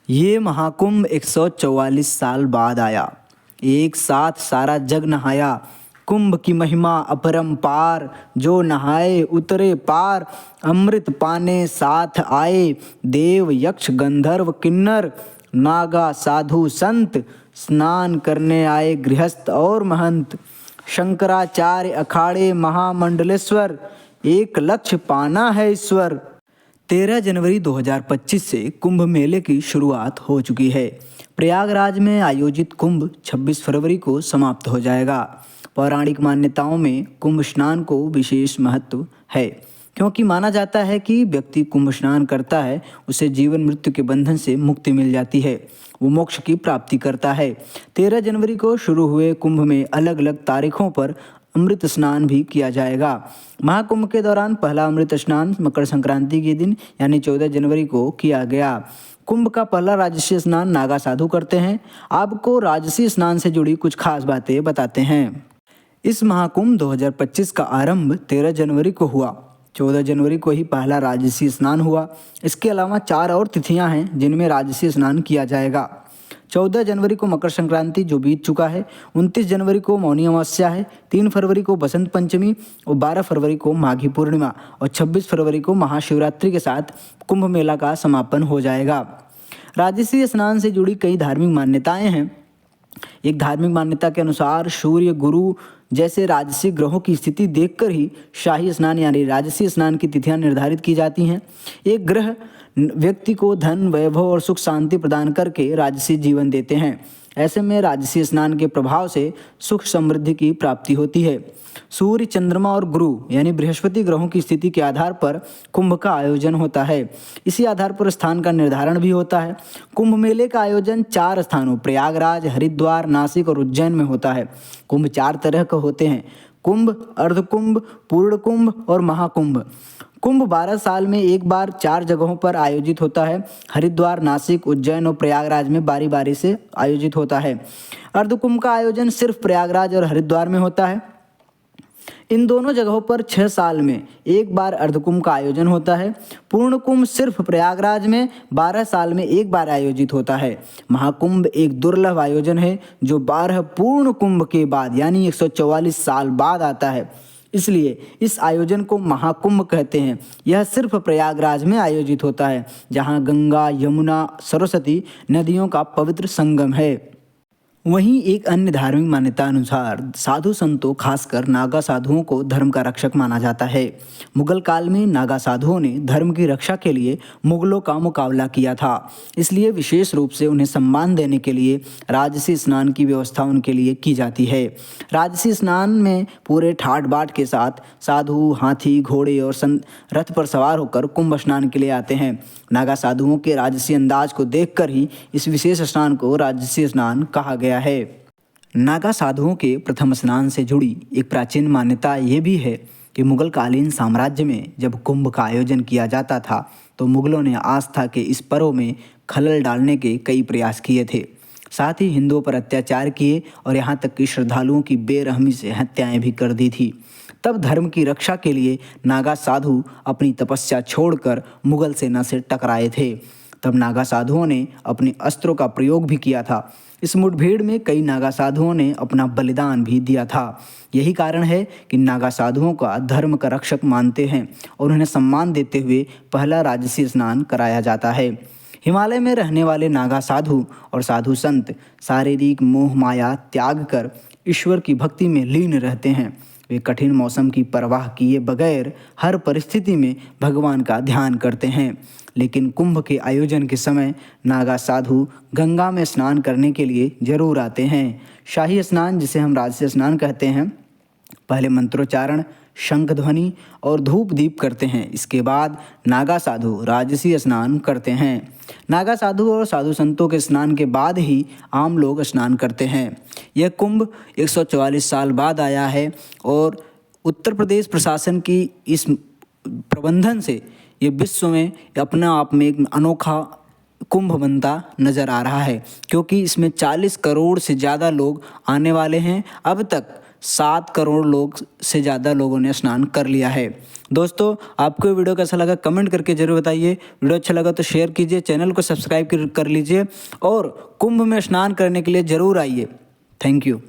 ये महाकुंभ 144 साल बाद आया। एक साथ सारा जग नहाया। कुंभ की महिमा अपरंपार, जो नहाए उतरे पार। अमृत पाने साथ आए, देव यक्ष गंधर्व किन्नर। नागा साधु संत, स्नान करने आए गृहस्थ और महंत। शंकराचार्य अखाड़े महामंडलेश्वर, एक लक्ष्य पाना है ईश्वर। 13 जनवरी 2025 से कुंभ मेले की शुरुआत हो चुकी है। प्रयागराज में आयोजित कुंभ 26 फरवरी को समाप्त हो जाएगा। पौराणिक मान्यताओं में कुंभ स्नान को विशेष महत्व है, क्योंकि माना जाता है कि व्यक्ति कुंभ स्नान करता है उसे जीवन मृत्यु के बंधन से मुक्ति मिल जाती है, वो मोक्ष की प्राप्ति करता है। 13 जनवरी को शुरू हुए कुंभ में अलग अलग तारीखों पर अमृत स्नान भी किया जाएगा। महाकुंभ के दौरान पहला अमृत स्नान मकर संक्रांति के दिन यानी 14 जनवरी को किया गया। कुंभ का पहला राजसी स्नान नागा साधु करते हैं। आपको राजसी स्नान से जुड़ी कुछ खास बातें बताते हैं। इस महाकुंभ 2025 का आरंभ 13 जनवरी को हुआ। 14 जनवरी को ही पहला राजसी स्नान हुआ। इसके अलावा 4 और तिथियां हैं जिनमें राजसी स्नान किया जाएगा। 14 जनवरी को मकर संक्रांति जो बीत चुका है, 29 जनवरी को मौनी अमावस्या है, 3 फरवरी को बसंत पंचमी और 12 फरवरी को माघी पूर्णिमा और 26 फरवरी को महाशिवरात्रि के साथ कुंभ मेला का समापन हो जाएगा। राजसी स्नान से जुड़ी कई धार्मिक मान्यताएं हैं। एक धार्मिक मान्यता के अनुसार सूर्य, गुरु जैसे राजसी ग्रहों की स्थिति देखकर ही शाही स्नान यानी राजसी स्नान की तिथियां निर्धारित की जाती हैं। एक ग्रह व्यक्ति को धन, वैभव और सुख शांति प्रदान करके राजसी जीवन देते हैं। ऐसे में राजसी स्नान के प्रभाव से सुख समृद्धि की प्राप्ति होती है। सूर्य, चंद्रमा और गुरु यानी बृहस्पति ग्रहों की स्थिति के आधार पर कुंभ का आयोजन होता है। इसी आधार पर स्थान का निर्धारण भी होता है। कुंभ मेले का आयोजन 4 स्थानों प्रयागराज, हरिद्वार, नासिक और उज्जैन में होता है। कुंभ 4 तरह के होते हैं: कुंभ, अर्धकुंभ, पूर्ण कुंभ और महाकुंभ। कुंभ 12 साल में एक बार 4 जगहों पर आयोजित होता है। हरिद्वार, नासिक, उज्जैन और प्रयागराज में बारी बारी से आयोजित होता है। अर्धकुंभ का आयोजन सिर्फ प्रयागराज और हरिद्वार में होता है। इन दोनों जगहों पर 6 साल में एक बार अर्धकुंभ का आयोजन होता है। पूर्ण कुंभ सिर्फ प्रयागराज में 12 साल में एक बार आयोजित होता है। महाकुंभ एक दुर्लभ आयोजन है जो 12 पूर्ण कुंभ के बाद यानी 144 साल बाद आता है, इसलिए इस आयोजन को महाकुंभ कहते हैं। यह सिर्फ प्रयागराज में आयोजित होता है, जहां गंगा, यमुना, सरस्वती नदियों का पवित्र संगम है। वहीं एक अन्य धार्मिक मान्यता अनुसार साधु संतों, खासकर नागा साधुओं को धर्म का रक्षक माना जाता है। मुगल काल में नागा साधुओं ने धर्म की रक्षा के लिए मुगलों का मुकाबला किया था, इसलिए विशेष रूप से उन्हें सम्मान देने के लिए राजसी स्नान की व्यवस्था उनके लिए की जाती है। राजसी स्नान में पूरे ठाट बाट के साथ साधु हाथी, घोड़े और रथ पर सवार होकर कुंभ स्नान के लिए आते हैं। नागा साधुओं के राजसी अंदाज को देखकर ही इस विशेष स्नान को राजसी स्नान कहा गया है। नागा साधुओं के प्रथम स्नान से जुड़ी एक प्राचीन मान्यता ये भी है कि मुगल कालीन साम्राज्य में जब कुंभ का आयोजन किया जाता था तो मुगलों ने आस्था के इस पर्व में खलल डालने के कई प्रयास किए थे। साथ ही हिंदुओं पर अत्याचार किए और यहाँ तक कि श्रद्धालुओं की बेरहमी से हत्याएं भी कर दी थी। तब धर्म की रक्षा के लिए नागा साधु अपनी तपस्या छोड़कर मुगल सेना से टकराए थे। तब नागा साधुओं ने अपने अस्त्रों का प्रयोग भी किया था। इस मुठभेड़ में कई नागा साधुओं ने अपना बलिदान भी दिया था। यही कारण है कि नागा साधुओं का धर्म का रक्षक मानते हैं और उन्हें सम्मान देते हुए पहला राजसी स्नान कराया जाता है। हिमालय में रहने वाले नागा साधु और साधु संत शारीरिक मोह माया त्याग कर ईश्वर की भक्ति में लीन रहते हैं। वे कठिन मौसम की परवाह किए बगैर हर परिस्थिति में भगवान का ध्यान करते हैं। लेकिन कुंभ के आयोजन के समय नागा साधु गंगा में स्नान करने के लिए जरूर आते हैं। शाही स्नान, जिसे हम राजसी स्नान कहते हैं, पहले मंत्रोच्चारण, शंख ध्वनि और धूप दीप करते हैं। इसके बाद नागा साधु राजसी स्नान करते हैं। नागा साधु और साधु संतों के स्नान के बाद ही आम लोग स्नान करते हैं। यह कुंभ 144 साल बाद आया है और उत्तर प्रदेश प्रशासन की इस प्रबंधन से ये विश्व में अपने आप में एक अनोखा कुंभ बनता नज़र आ रहा है, क्योंकि इसमें 40 करोड़ से ज़्यादा लोग आने वाले हैं। अब तक 7 करोड़ लोग से ज़्यादा लोगों ने स्नान कर लिया है। दोस्तों, आपको वीडियो कैसा लगा कमेंट करके जरूर बताइए। वीडियो अच्छा लगा तो शेयर कीजिए, चैनल को सब्सक्राइब कर लीजिए और कुंभ में स्नान करने के लिए ज़रूर आइए। Thank you.